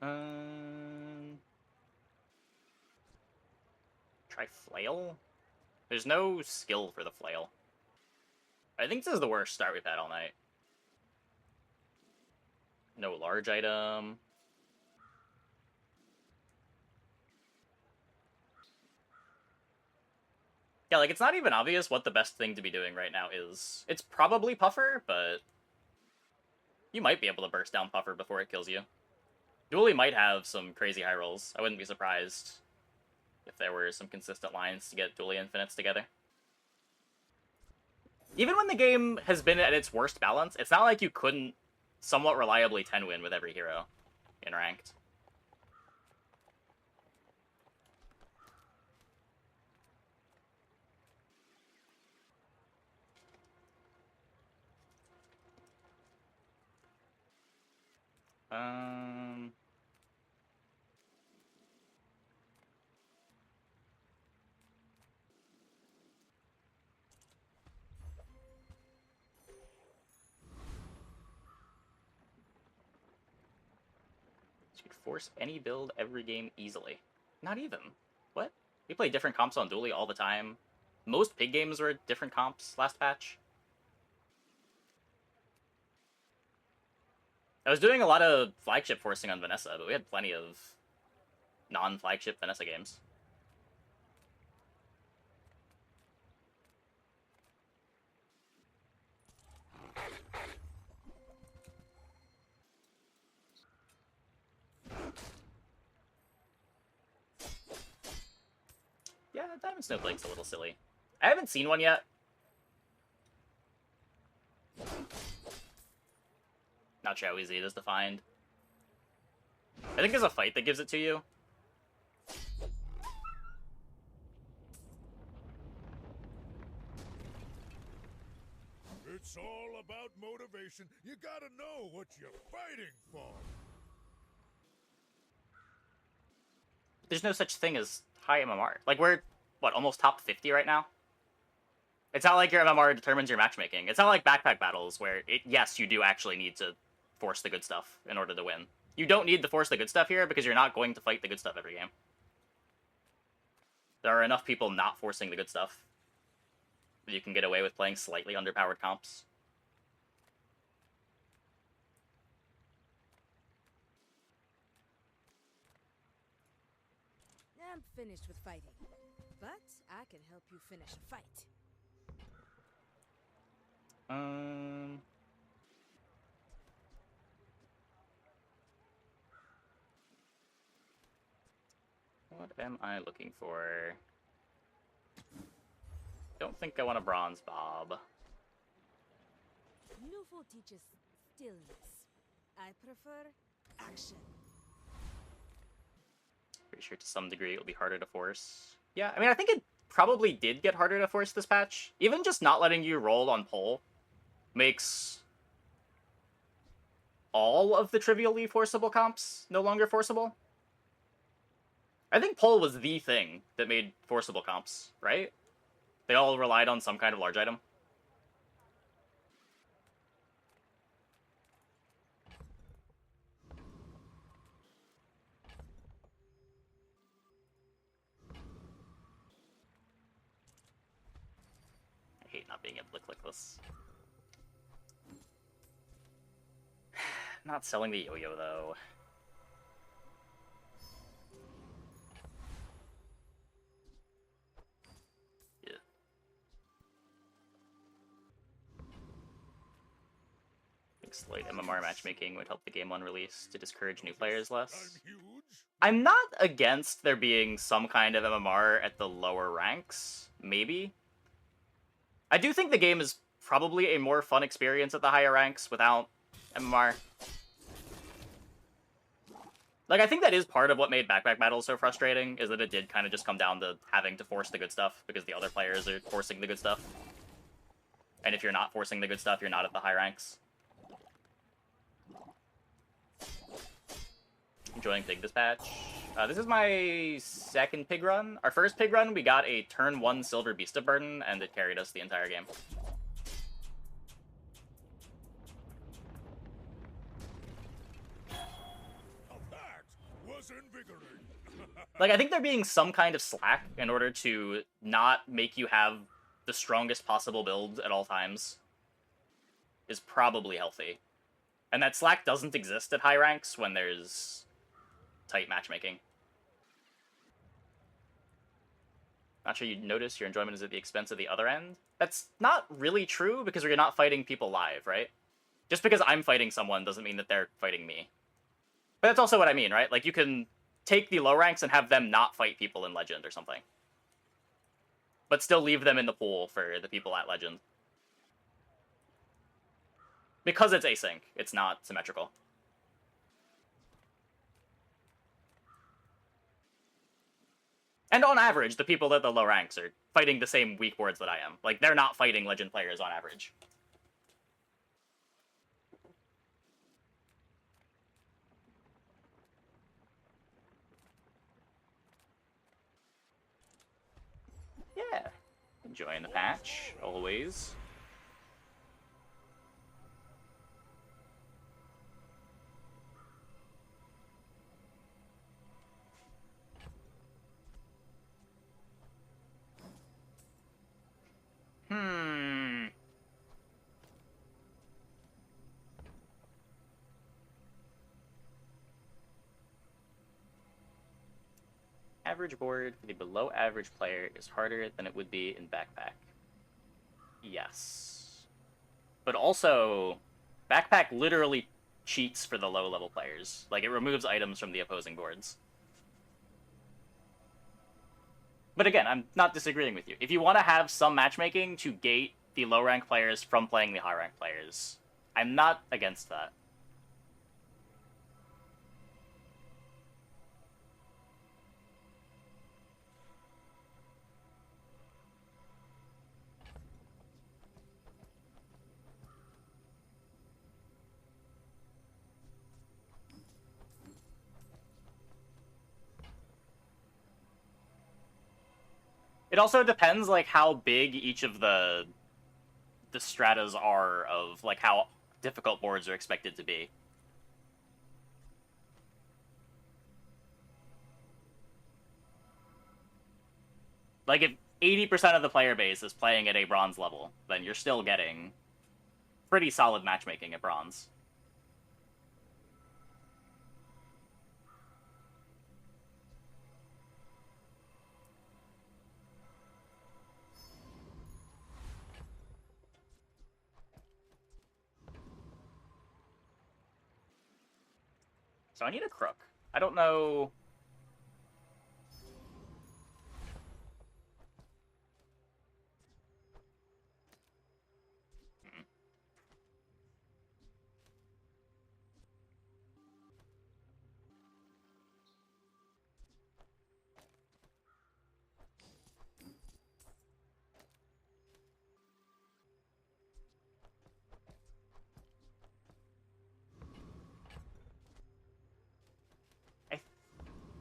Try flail? There's no skill for the flail. I think this is the worst start we've had all night. No large item. Yeah, like, it's not even obvious what the best thing to be doing right now is. It's probably Puffer, but you might be able to burst down Puffer before it kills you. Dooley might have some crazy high rolls. I wouldn't be surprised if there were some consistent lines to get Dooley infinites together. Even when the game has been at its worst balance, it's not like you couldn't somewhat reliably 10-win with every hero in ranked. You could force any build every game easily. Not even. What? We play different comps on Dooley all the time. Most pig games were different comps last patch. I was doing a lot of flagship forcing on Vanessa, but we had plenty of non-flagship Vanessa games. Yeah, Diamond Snowflake's a little silly. I haven't seen one yet. Not sure how easy it is to find. I think there's a fight that gives it to you. It's all about motivation. You gotta know what you're fighting for. There's no such thing as high MMR. Like, we're, what, almost top 50 right now? It's not like your MMR determines your matchmaking. It's not like backpack battles where, yes, you do actually need to force the good stuff in order to win. You don't need to force the good stuff here because you're not going to fight the good stuff every game. There are enough people not forcing the good stuff that you can get away with playing slightly underpowered comps. I'm finished with fighting, but I can help you finish a fight. What am I looking for? Don't think I want a bronze bob. Nufo teaches stillness. I prefer action. Pretty sure to some degree it'll be harder to force. Yeah, I mean, I think it probably did get harder to force this patch. Even just not letting you roll on pole makes all of the trivially forcible comps no longer forcible. I think pole was the thing that made forcible comps, right? They all relied on some kind of large item. I hate not being able to click this. Not selling the yo-yo, though. Yeah. I think slight MMR matchmaking would help the game on release to discourage new players less. I'm not against there being some kind of MMR at the lower ranks, maybe. I do think the game is probably a more fun experience at the higher ranks without MMR. Like, I think that is part of what made Backpack Battles so frustrating, is that it did kind of just come down to having to force the good stuff, because the other players are forcing the good stuff. And if you're not forcing the good stuff, you're not at the high ranks. Enjoying Pig this patch. This is my second pig run. Our first pig run, we got a turn 1 Silver Beast of Burden, and it carried us the entire game. invigorating. Like, I think there being some kind of slack in order to not make you have the strongest possible build at all times is probably healthy. And that slack doesn't exist at high ranks when there's tight matchmaking. Not sure you'd notice your enjoyment is at the expense of the other end. That's not really true because you're not fighting people live, right? Just because I'm fighting someone doesn't mean that they're fighting me. But that's also what I mean, right? Like, you can take the low ranks and have them not fight people in Legend or something. But still leave them in the pool for the people at Legend. Because it's async, it's not symmetrical. And on average, the people at the low ranks are fighting the same weak boards that I am. Like, they're not fighting Legend players on average. Yeah. Enjoying the patch, always. Average board for the below average player is harder than it would be in backpack. Yes. But also, backpack literally cheats for the low level players. Like, it removes items from the opposing boards. But again, I'm not disagreeing with you. If you want to have some matchmaking to gate the low rank players from playing the high rank players, I'm not against that. It also depends, like, how big each of the stratas are of, like, how difficult boards are expected to be. Like, if 80% of the player base is playing at a bronze level, then you're still getting pretty solid matchmaking at bronze. So I need a crook. I don't know.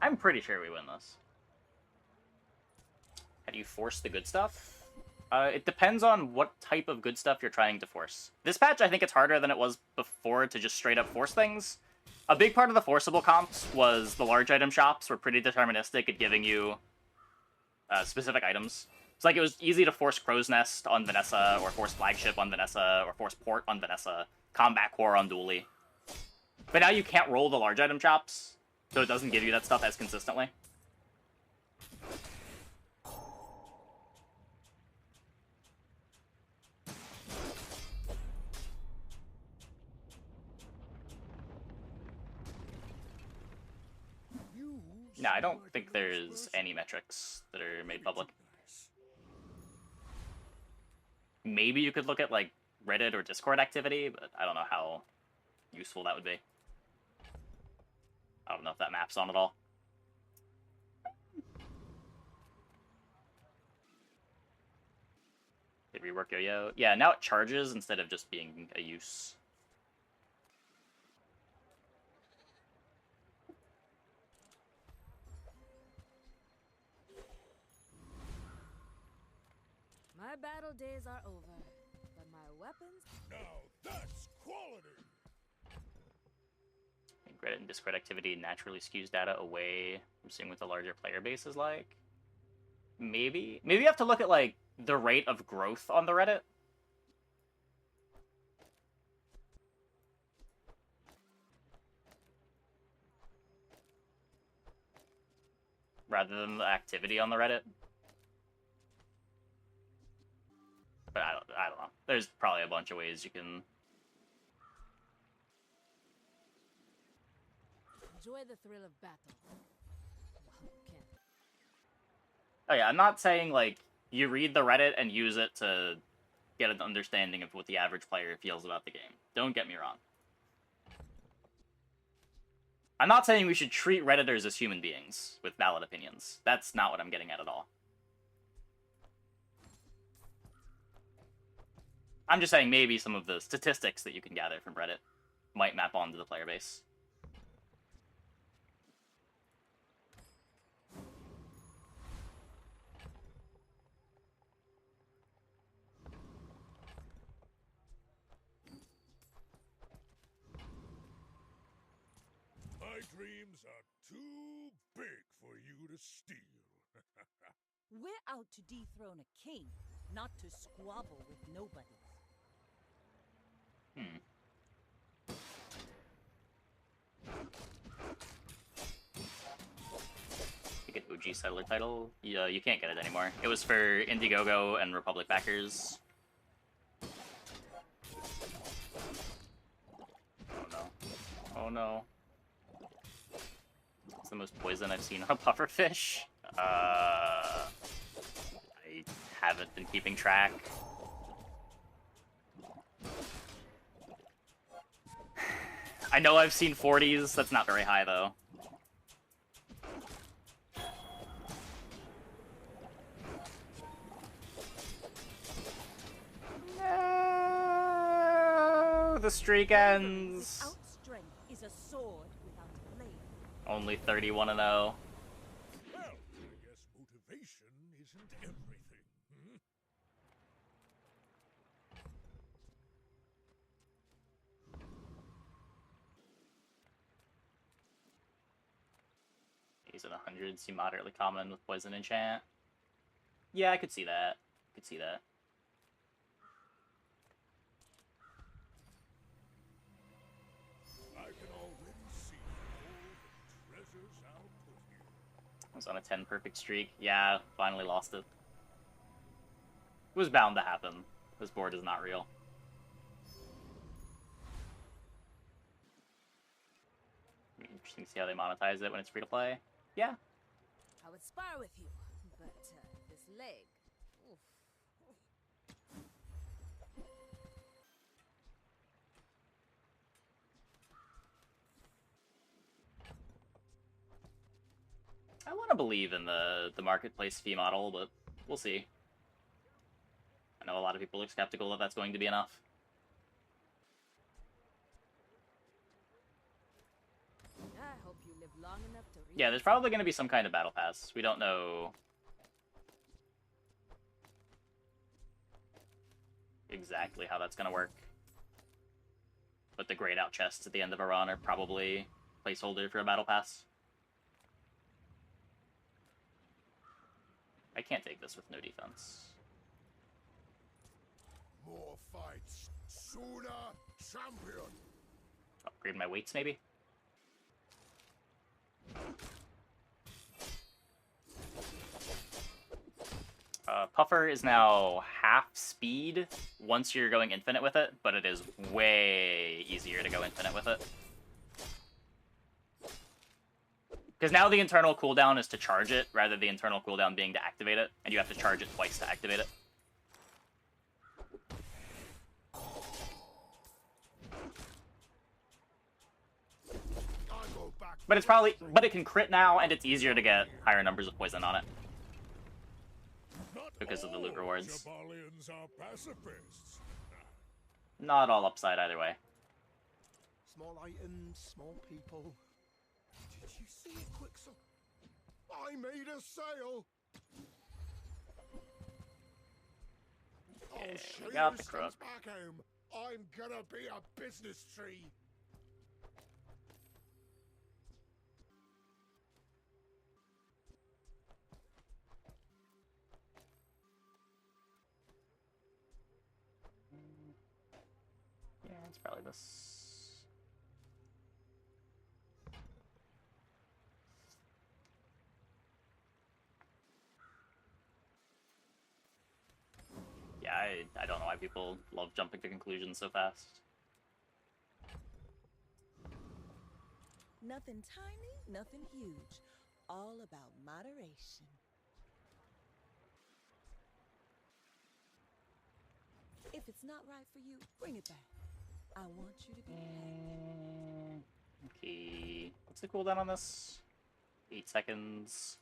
I'm pretty sure we win this. How do you force the good stuff? It depends on what type of good stuff you're trying to force. This patch, I think it's harder than it was before to just straight up force things. A big part of the forcible comps was the large item shops were pretty deterministic at giving you specific items. It's like it was easy to force Crow's Nest on Vanessa, or force Flagship on Vanessa, or force Port on Vanessa, Combat Core on Dooley. But now you can't roll the large item shops, so it doesn't give you that stuff as consistently. No, I don't think there's any metrics that are made public. Maybe you could look at, like, Reddit or Discord activity, but I don't know how useful that would be. I don't know if that maps on at all. Did rework Yo-Yo? Yeah, now it charges instead of just being a use. My battle days are over, but my weapons... Now that's quality! Reddit and Discord activity naturally skews data away from seeing what the larger player base is like. Maybe you have to look at like the rate of growth on the Reddit. Rather than the activity on the Reddit. But I don't know. There's probably a bunch of ways you can. Enjoy the thrill of battle. Well, can't. Oh yeah, I'm not saying like you read the Reddit and use it to get an understanding of what the average player feels about the game. Don't get me wrong. I'm not saying we should treat Redditors as human beings with valid opinions. That's not what I'm getting at all. I'm just saying maybe some of the statistics that you can gather from Reddit might map onto the player base. My dreams are too big for you to steal. We're out to dethrone a king, not to squabble with nobody. You get OG Settler title. Yeah, you can't get it anymore. It was for Indiegogo and Republic backers. Oh no. Oh no. It's the most poison I've seen on a pufferfish. I haven't been keeping track. I know I've seen 40s. That's not very high, though. No, the streak ends. Without strength is a sword without a blade. Only 31-0. Well, I guess motivation isn't everything. He's at 100. See moderately common with poison enchant. Yeah, I could see that. Could see that. I can already see all the treasures I'll put here. I was on a 10 perfect streak. Yeah, finally lost it. It was bound to happen. This board is not real. Interesting to see how they monetize it when it's free to play. Yeah. I would spar with you, but this leg. Oof. I want to believe in the marketplace fee model, but we'll see. I know a lot of people are skeptical that that's going to be enough. I hope you live long enough to read. Yeah, there's probably going to be some kind of battle pass. We don't know exactly how that's going to work. But the grayed out chests at the end of a run are probably placeholder for a battle pass. I can't take this with no defense. More fights, sooner, champion. Upgrade my weights, maybe? Puffer is now half speed once you're going infinite with it, but it is way easier to go infinite with it. Because now the internal cooldown is to charge it, rather than the internal cooldown being to activate it, and you have to charge it twice to activate it. But it's probably, but it can crit now, and it's easier to get higher numbers of poison on it because of the loot rewards. Jabalians are pacifists. Not all upside either way. Small items, small people. Did you see it, Quicksilver? I made a sale. Okay, I'll we show got you the since crook. back home. I'm gonna be a business tree. Probably this. Yeah, I don't know why people love jumping to conclusions so fast. Nothing tiny, nothing huge. All about moderation. If it's not right for you, bring it back. I want you to be happy. Okay. What's the cooldown on this? 8 seconds.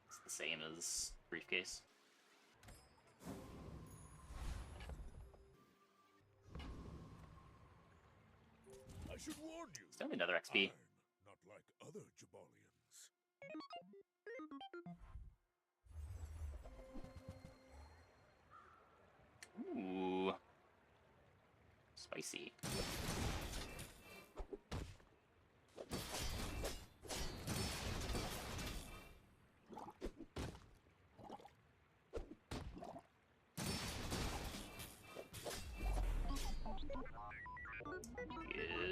It's the same as briefcase. I should warn you. Still need another XP. I'm not like other Jabalians. Ooh. Spicy.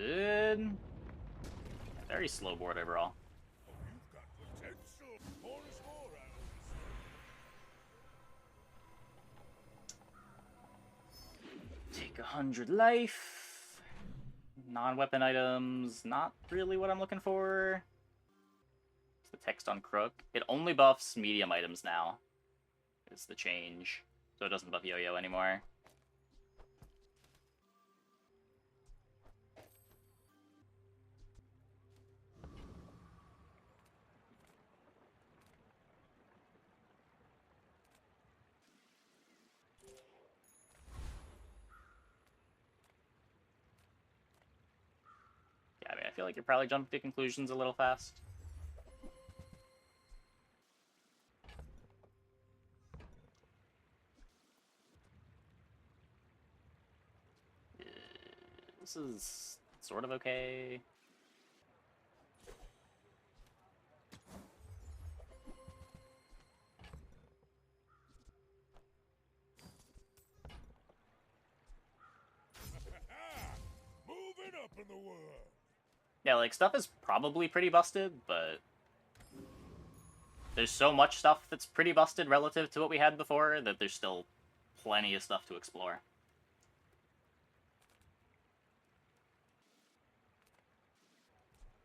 Good. Very slow board overall. Oh, you've got potential. More is more, I always say. Take 100 life. Non-weapon items, not really what I'm looking for. It's the text on Crook. It only buffs medium items now. Is the change. So it doesn't buff Yo-Yo anymore. Yeah, I mean, I feel like you're probably jumping to conclusions a little fast. This is sort of okay. Moving up in the world. Yeah, like, stuff is probably pretty busted, but there's so much stuff that's pretty busted relative to what we had before that there's still plenty of stuff to explore.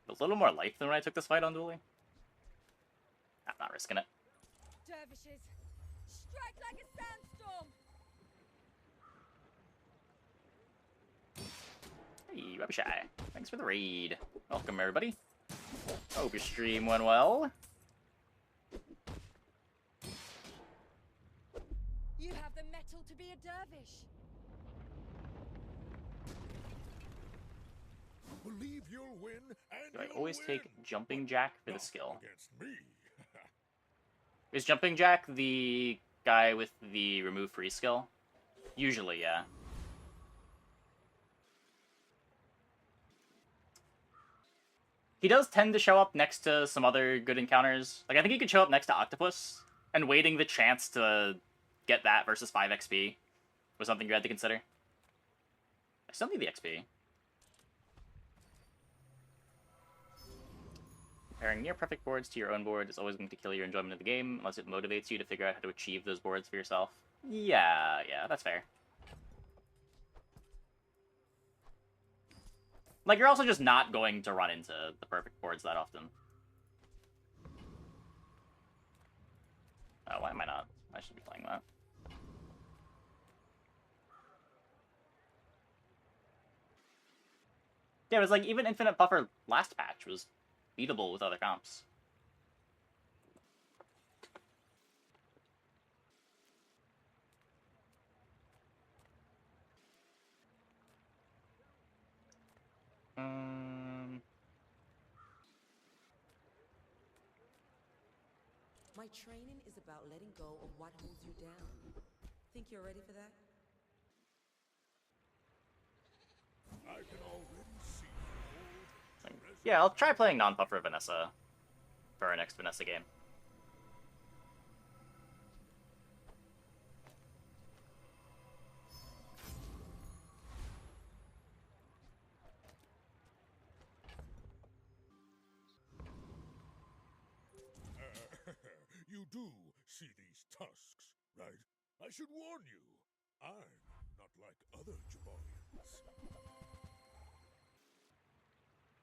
A little more life than when I took this fight on Dueling. I'm not risking it. Dervishes, strike like a sandstorm! Hey, Rubbish-Eye. Thanks for the raid. Welcome, everybody. Hope your stream went well. You have the metal to be a dervish. Believe you'll win, and Do I you'll always win. take Jumping Jack for the Not skill? against me. Is Jumping Jack the guy with the remove free skill? Usually, yeah. He does tend to show up next to some other good encounters. Like, I think he could show up next to Octopus, and waiting the chance to get that versus 5 XP was something you had to consider. I still need the XP. Comparing near-perfect boards to your own board is always going to kill your enjoyment of the game, unless it motivates you to figure out how to achieve those boards for yourself. Yeah, that's fair. Like, you're also just not going to run into the perfect boards that often. Oh, why am I not? I should be playing that. Yeah, it was like, even Infinite Buffer last patch was beatable with other comps. My training is about letting go of what holds you down. Think you're ready for that? I can already see all the treasures Yeah, I'll try playing non-buffer Vanessa for our next Vanessa game. do see these tusks, right? I should warn you, I'm not like other Jabarians.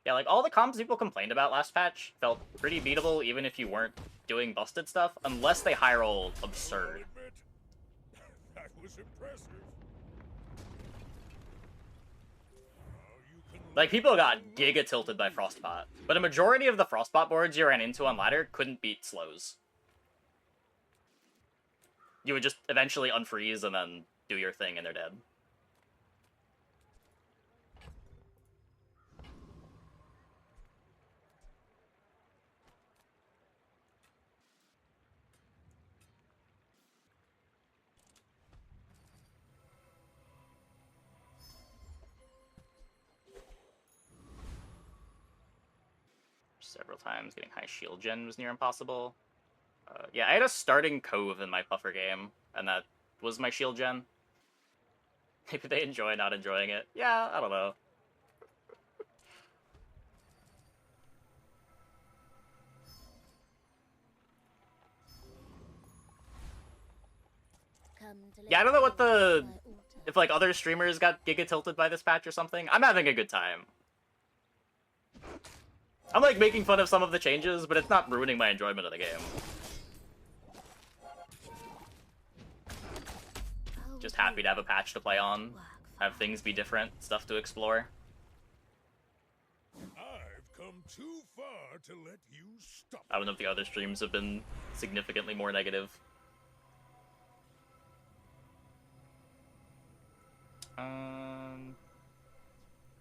Yeah, like, all the comps people complained about last patch felt pretty beatable even if you weren't doing busted stuff, unless they high roll absurd. I'll admit, that was impressive. Like, people got giga tilted by Frostbot, but a majority of the Frostbot boards you ran into on ladder couldn't beat slows. You would just eventually unfreeze and then do your thing and they're dead. Several times getting high shield gen was near impossible. Yeah, I had a starting Cove in my puffer game, and that was my shield gen. Maybe they enjoy not enjoying it. Yeah, I don't know. Yeah, I don't know what the... if, like, other streamers got giga tilted by this patch or something. I'm having a good time. I'm, like, making fun of some of the changes, but it's not ruining my enjoyment of the game. Just happy to have a patch to play on, have things be different, stuff to explore. I've come too far to let you stop. I don't know if the other streams have been significantly more negative.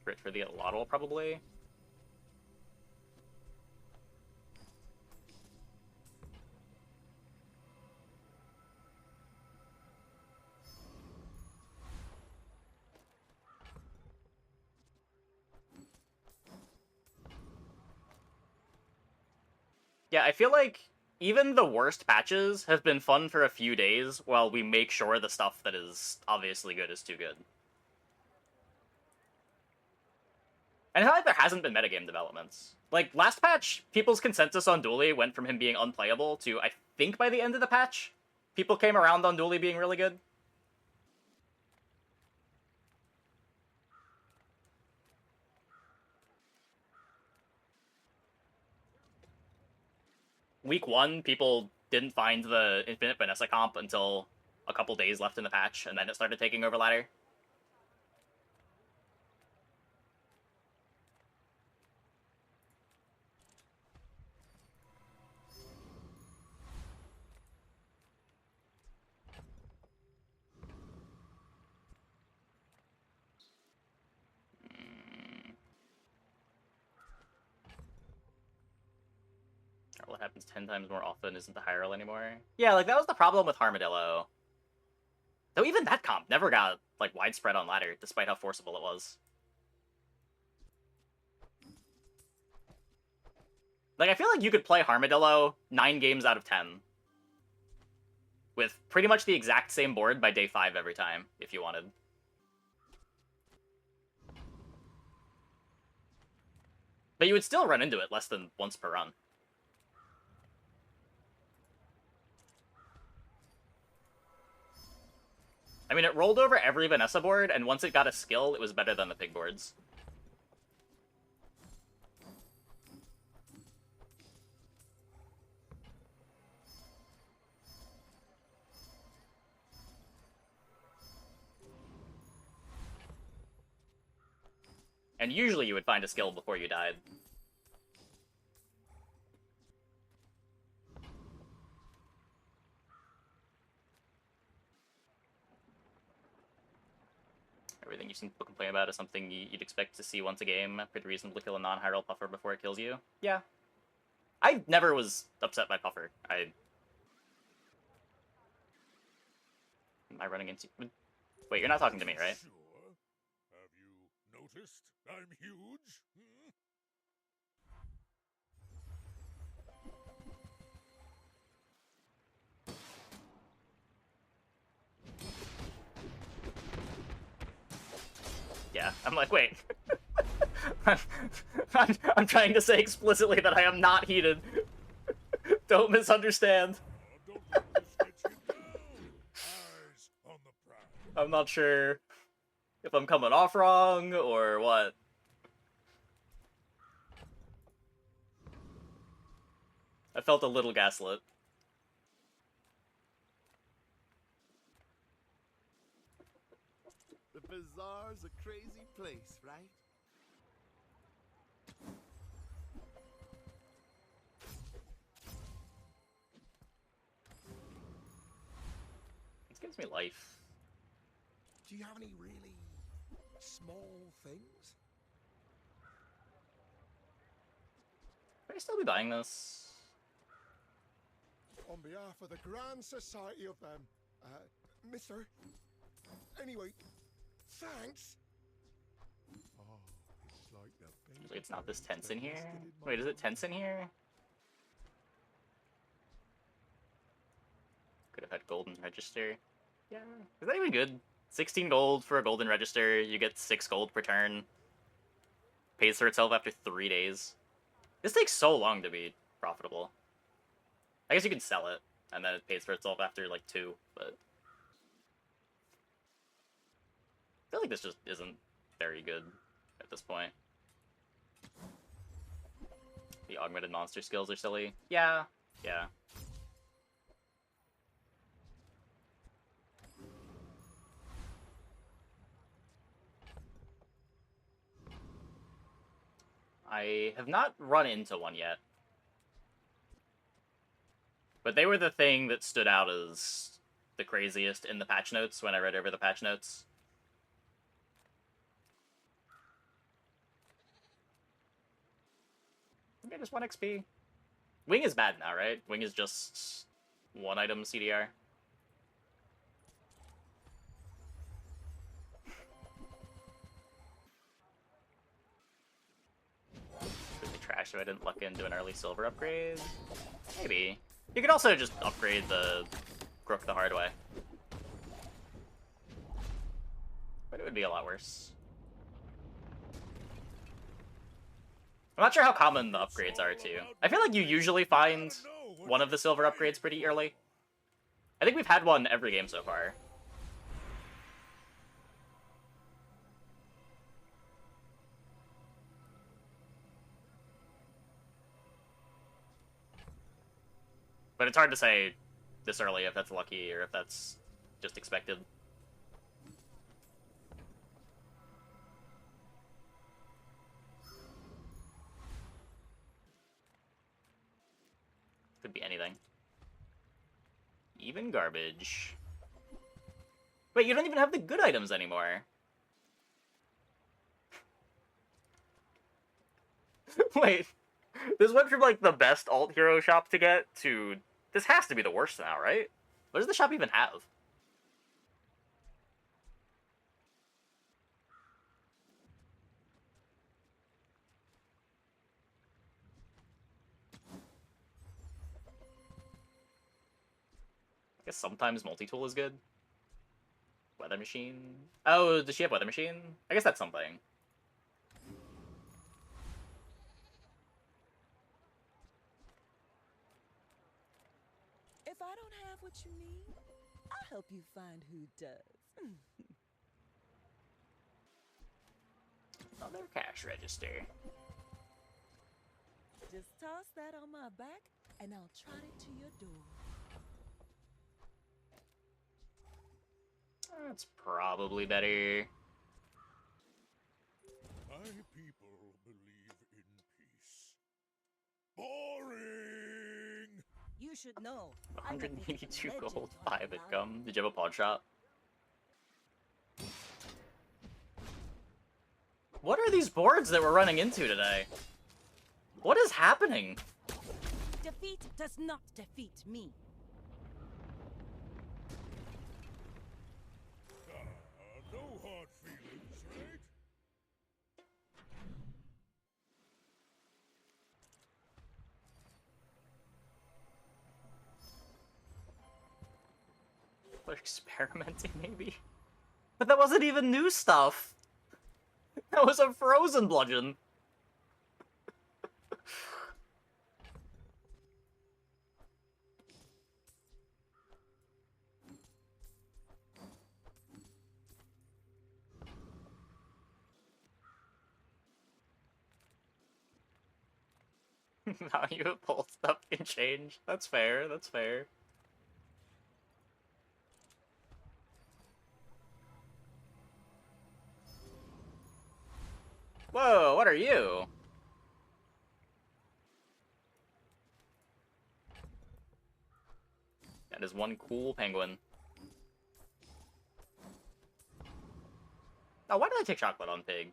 Crit for the Allotl, probably. Yeah, I feel like even the worst patches have been fun for a few days while we make sure the stuff that is obviously good is too good. And I feel like there hasn't been metagame developments. Like, last patch, people's consensus on Dooley went from him being unplayable to, I think by the end of the patch, people came around on Dooley being really good. Week 1, people didn't find the Infinite Vanessa comp until a couple days left in the patch, and then it started taking over ladder. What happens 10 times more often isn't the high roll anymore. Yeah, like, that was the problem with Armadillo. Though even that comp never got, like, widespread on ladder, despite how forcible it was. Like, I feel like you could play Armadillo 9 games out of 10. With pretty much the exact same board by day 5 every time, if you wanted. But you would still run into it less than once per run. I mean, it rolled over every Vanessa board, and once it got a skill, it was better than the pig boards. And usually you would find a skill before you died. Everything you seem to complain about is something you'd expect to see once a game. Pretty reasonable to kill a non-high roll puffer before it kills you. Yeah. I never was upset by puffer. Am I running into... Wait, you're not talking to me, right? Sure. Have you noticed I'm huge? Hmm? Yeah, I'm like, wait. I'm trying to say explicitly that I am not heated. Don't misunderstand. I'm not sure if I'm coming off wrong or what. I felt a little gaslit. The Bazaar's a crazy place, right? This gives me life. Do you have any really small things? Should I still be buying this? On behalf of the Grand Society of them, mister. Anyway, thanks. Oh, it's like the baby Usually it's not this birds tense that in here. nested in my Wait, is it mind. tense in here? Could have had golden register. Yeah. Is that even good? 16 gold for a golden register. You get 6 gold per turn. Pays for itself after 3 days. This takes so long to be profitable. I guess you can sell it, and then it pays for itself after, like, 2, but... I feel like this just isn't very good at this point. The augmented monster skills are silly. Yeah, yeah. I have not run into one yet. But they were the thing that stood out as the craziest in the patch notes when I read over the patch notes. Okay, just 1 XP. Wing is bad now, right? Wing is just 1 item CDR. Would be trash if I didn't luck into an early silver upgrade. Maybe. You could also just upgrade the Crook the hard way. But it would be a lot worse. I'm not sure how common the upgrades are, too. I feel like you usually find one of the silver upgrades pretty early. I think we've had one every game so far. But it's hard to say this early if that's lucky or if that's just expected. Could be anything. Even garbage. Wait, you don't even have the good items anymore. Wait, this went from like the best alt hero shop to get to this has to be the worst now, right? What does the shop even have? I guess sometimes multi-tool is good. Weather machine. Oh, does she have weather machine? I guess that's something. If I don't have what you need, I'll help you find who does. Another cash register. Just toss that on my back, and I'll trot it to your door. That's probably better. My people believe in peace. Boring! You should know. I'm a bit of a 182 legend gold, on 5 the income. Did you have a pawn shop? What are these boards that we're running into today? What is happening? Defeat does not defeat me. No hard feelings, right? We're experimenting, maybe? But that wasn't even new stuff! That was a frozen bludgeon! Value of pull stuff can change. That's fair, that's fair. Whoa, what are you? That is one cool penguin. Oh, why did I take chocolate on pig?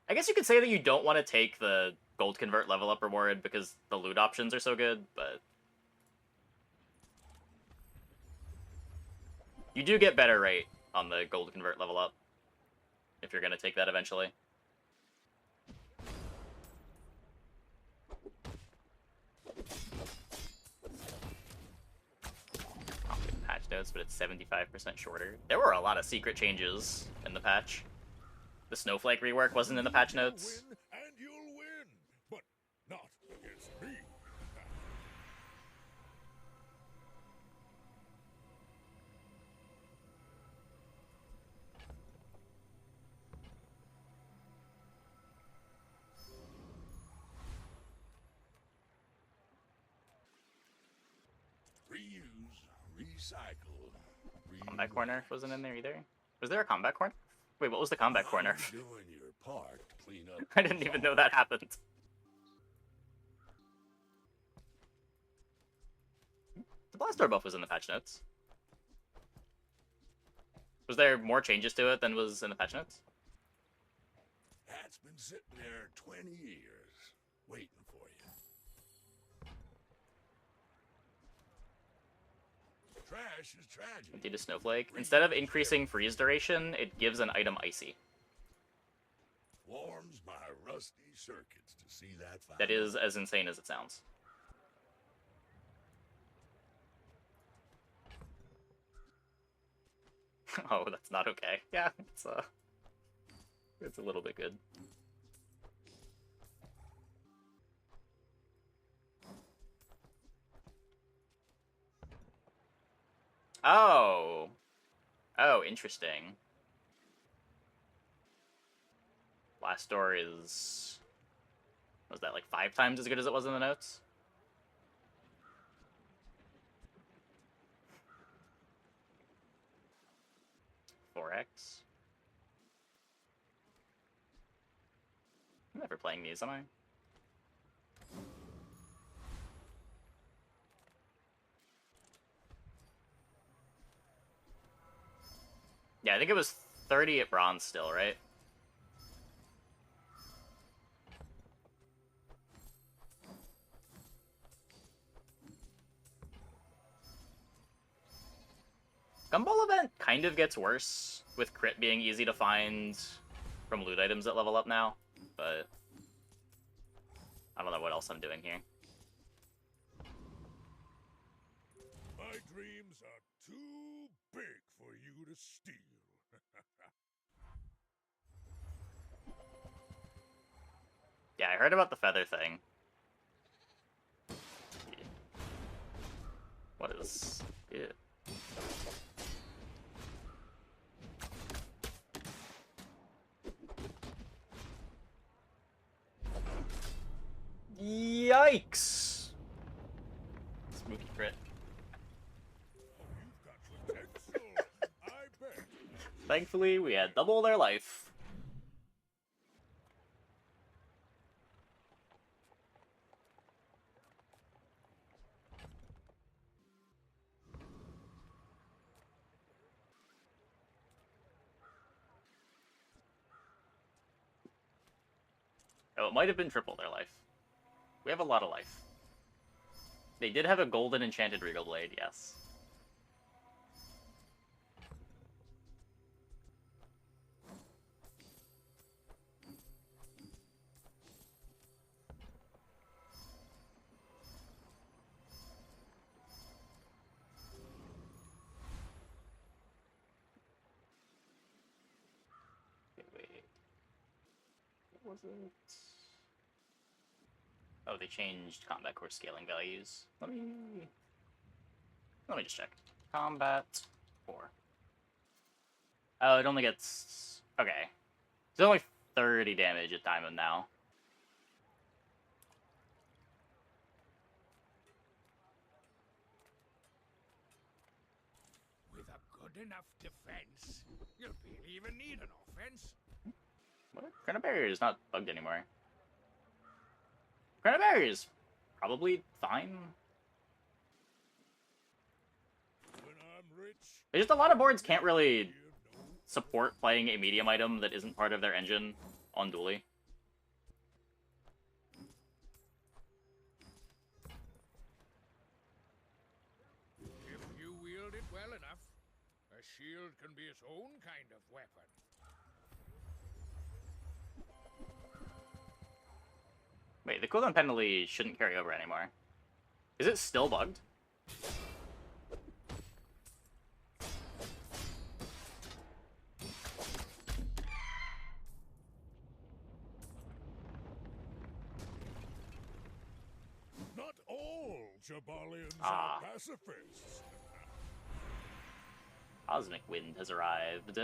I guess you could say that you don't want to take the gold convert level up reward because the loot options are so good, but you do get better rate on the gold convert level up if you're going to take that eventually. Patch notes, but it's 75% shorter. There were a lot of secret changes in the patch. The snowflake rework wasn't in the patch notes. Win, and you'll win, but not against me. Reuse, recycle, Combat corner wasn't in there either. Was there a combat corner? Wait, what was the combat corner? Doing your part to clean up. I didn't even know that happened. The blast door buff was in the patch notes. Was there more changes to it than was in the patch notes? That's been sitting there 20 years, waiting for you. Trash is tragic. Empty to snowflake. Instead of increasing freeze duration, it gives an item icy. Warms my rusty circuits to see that fire. That is as insane as it sounds. Oh, that's not okay. Yeah, it's a little bit good. Oh. Oh, interesting. Blast door is... Was that like 5 times as good as it was in the notes? $4X. I'm never playing these, am I? Yeah, I think it was 30 at bronze still, right? Gumball event kind of gets worse, with crit being easy to find from loot items that level up now, but I don't know what else I'm doing here. My dreams are too big for you to steal. Yeah, I heard about the feather thing. What is it? Yikes! Spooky crit. Oh, you've got potential, I bet. Thankfully, we had double their life. Oh, it might have been triple their life. We have a lot of life. They did have a golden enchanted regal blade, yes. Wait. What was it? Oh, they changed combat core scaling values. Let me just check. Combat core. Oh, it only gets... Okay. It's only 30 damage at time of now. Good enough defense. You'll barely even need an offense. What? Chrono Barrier is not bugged anymore. Chrono Barrier is probably fine. When I'm rich, There's just a lot of boards can't really support playing a medium item that isn't part of their engine on dually. if you wield it well enough, a shield can be its own kind of weapon. Wait, the cooldown penalty shouldn't carry over anymore. Is it still bugged? Not all Jabalians Ah. are pacifists. Cosmic Wind has arrived.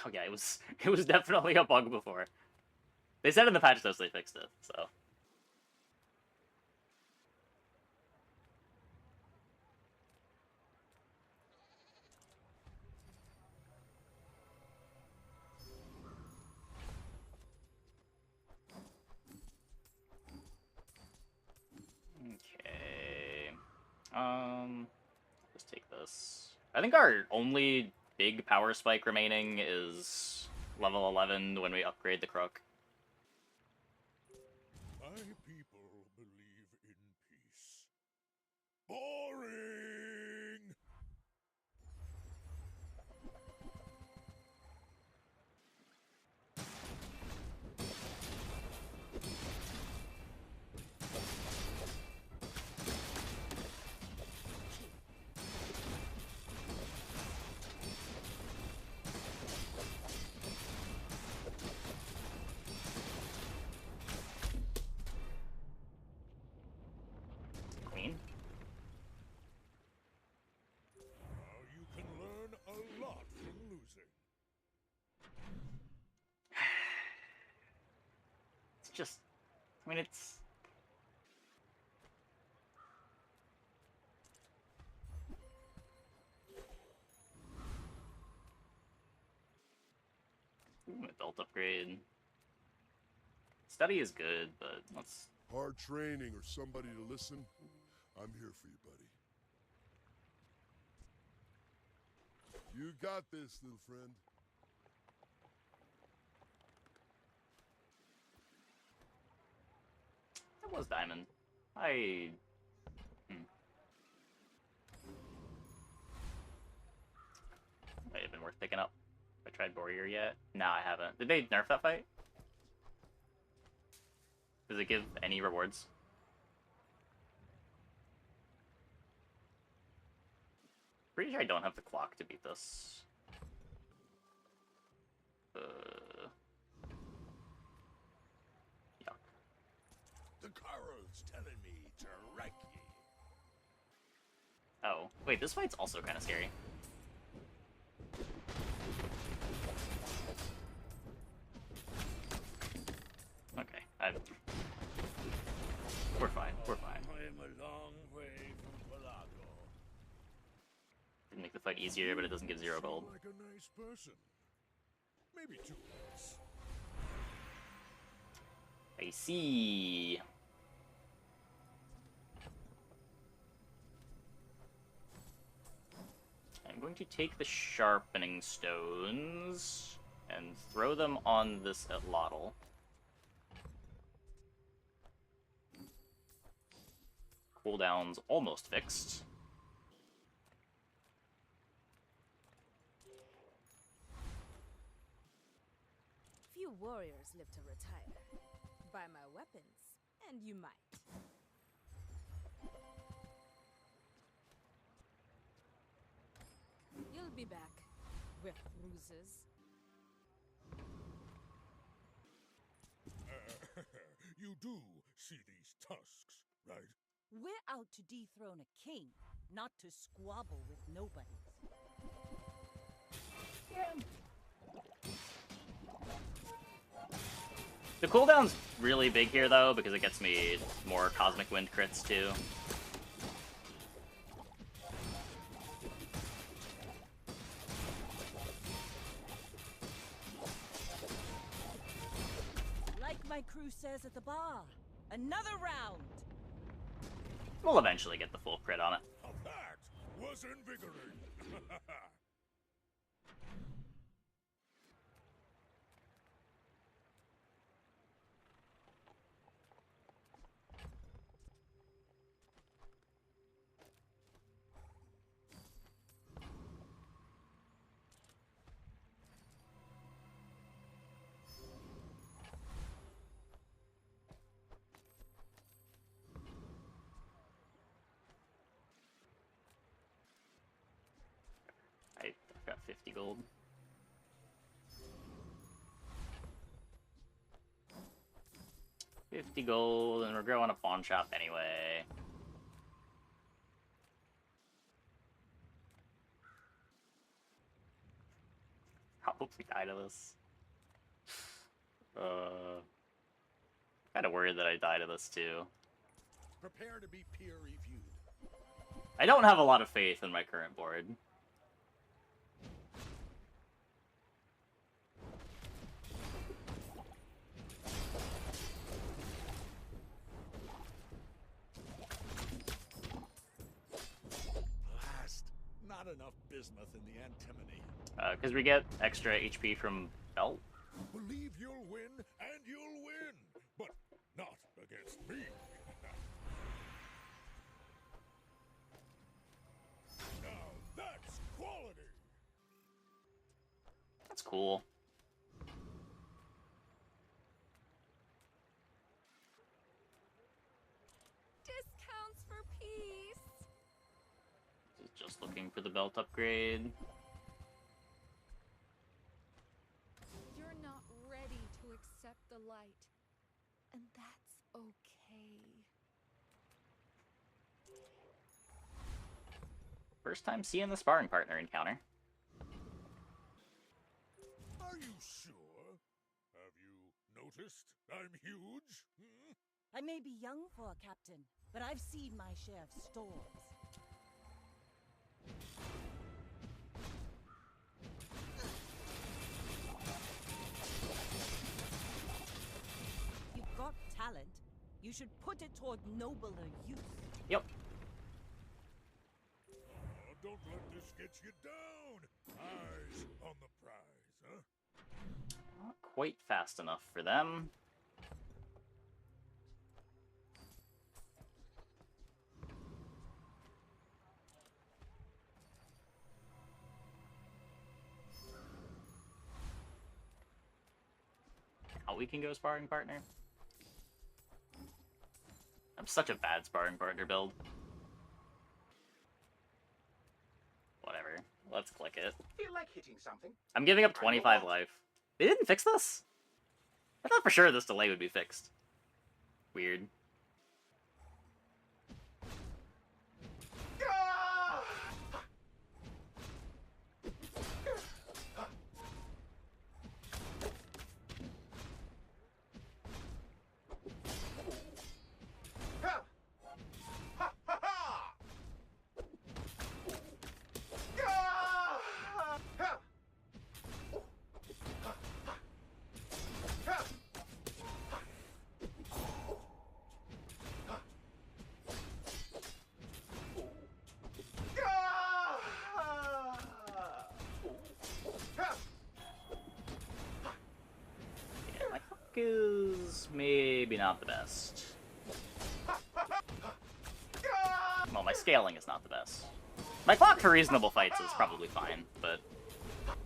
Oh yeah, it was definitely a bug before. They said in the patch notes they fixed it, so. Okay. Let's take this. I think our only big power spike remaining is level 11 when we upgrade the Crook. My people believe in peace. Boring! Queen. Now you can learn a lot from losing. It's just, I mean, it's. Adult upgrade. Study is good, but let's. Hard training or somebody to listen? I'm here for you, buddy. You got this, little friend. That was Diamond. I. Might have been worth picking up. Have I tried Warrior yet? No, I haven't. Did they nerf that fight? Does it give any rewards? Pretty sure I don't have the clock to beat this. Yuck. The Coral's telling me to wreck ye. Oh, wait, this fight's also kind of scary. Okay, we're fine, we're fine. I'm a long way from Pelago. Didn't make the fight easier, but it doesn't give 0 gold. Like a nice person. Maybe too nice. I see. I'm going to take the sharpening stones and throw them on this Atlatl. Cooldown's almost fixed. Few warriors live to retire. Buy my weapons, and you might. You'll be back with bruises. You do see these tusks, right? We're out to dethrone a king, not to squabble with nobodies. The cooldown's really big here, though, because it gets me more Cosmic Wind crits, too. Like my crew says at the bar, another round! We'll eventually get the full crit on it. Now that was invigorating. I've got 50 gold. $50 and we're growing a pawn shop anyway. Probably die to this. Kind of worried that I die to this too. Prepare to be peer reviewed. I don't have a lot of faith in my current board. Blast. Not enough bismuth in the antimony. Because we get extra HP from belt. Believe you'll win, and you'll win. But not against me. Now that's quality. That's cool. Discounts for peace. Just looking for the belt upgrade. You're not ready to accept the light. And that's okay. First time seeing the sparring partner encounter. Are you sure? Have you noticed I'm huge? Hmm? I may be young for a captain, but I've seen my share of storms. You've got talent. You should put it toward nobler use. Yep. Oh, don't let this get you down. Eyes on the prize, huh? Not quite fast enough for them. Now we can go sparring partner. I'm such a bad sparring partner build. Whatever. Let's click it. Feel like hitting something? I'm giving up 25 life. They didn't fix this? I thought for sure this delay would be fixed. Weird. Is maybe not the best. Well, my scaling is not the best. My clock for reasonable fights is probably fine, but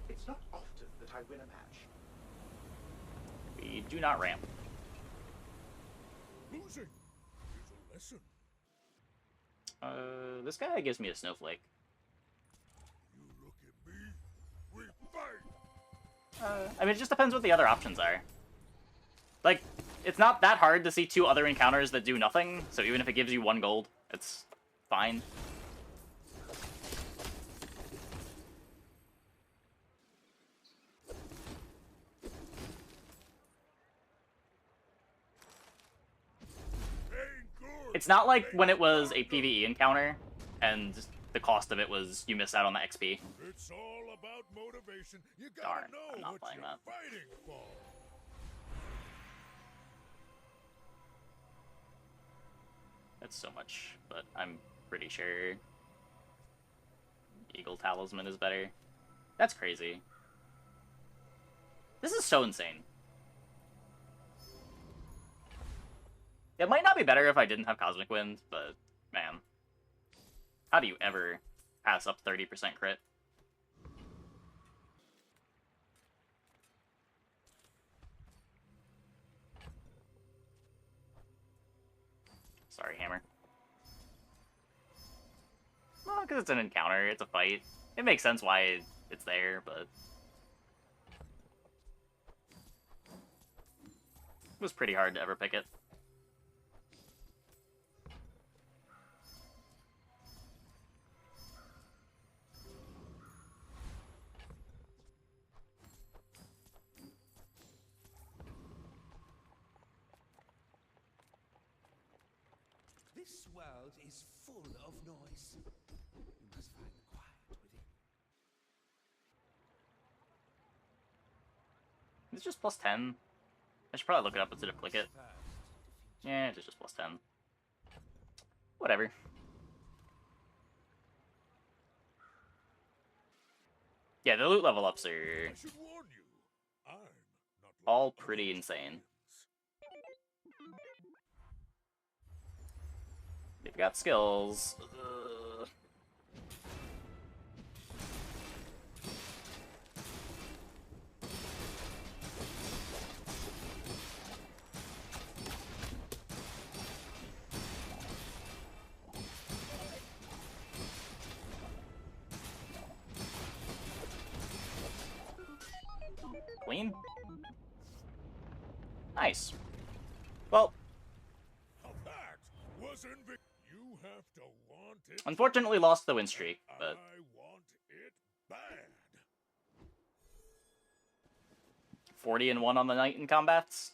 It's not often that I win a match. we do not ramp. Losing is a lesson. This guy gives me a snowflake. You look at me, we fight. I mean, it just depends what the other options are. Like, it's not that hard to see 2 other encounters that do nothing, so even if it gives you 1 gold, it's fine. It's not like when it was a PvE encounter, and the cost of it was you miss out on the XP. It's all about motivation. You Darn, gotta know I'm not what playing you're that. fighting for. That's so much, but I'm pretty sure Eagle Talisman is better. That's crazy. This is so insane. It might not be better if I didn't have Cosmic Wind, but man. How do you ever pass up 30% crit? Sorry, Hammer. Well, because it's an encounter, it's a fight. It makes sense why it's there, but... it was pretty hard to ever pick it. This world is full of noise. You must find quiet within. It's just plus 10. I should probably look it up instead of click it. Yeah, it's just plus 10. Whatever. Yeah, the loot level ups are I should warn you, I'm not like all other pretty insane. champions. They've got skills. Ugh. Clean? Nice. Well, Now that was you have to want it. unfortunately lost the win streak, but I want it bad. 40-1 on the night in combats.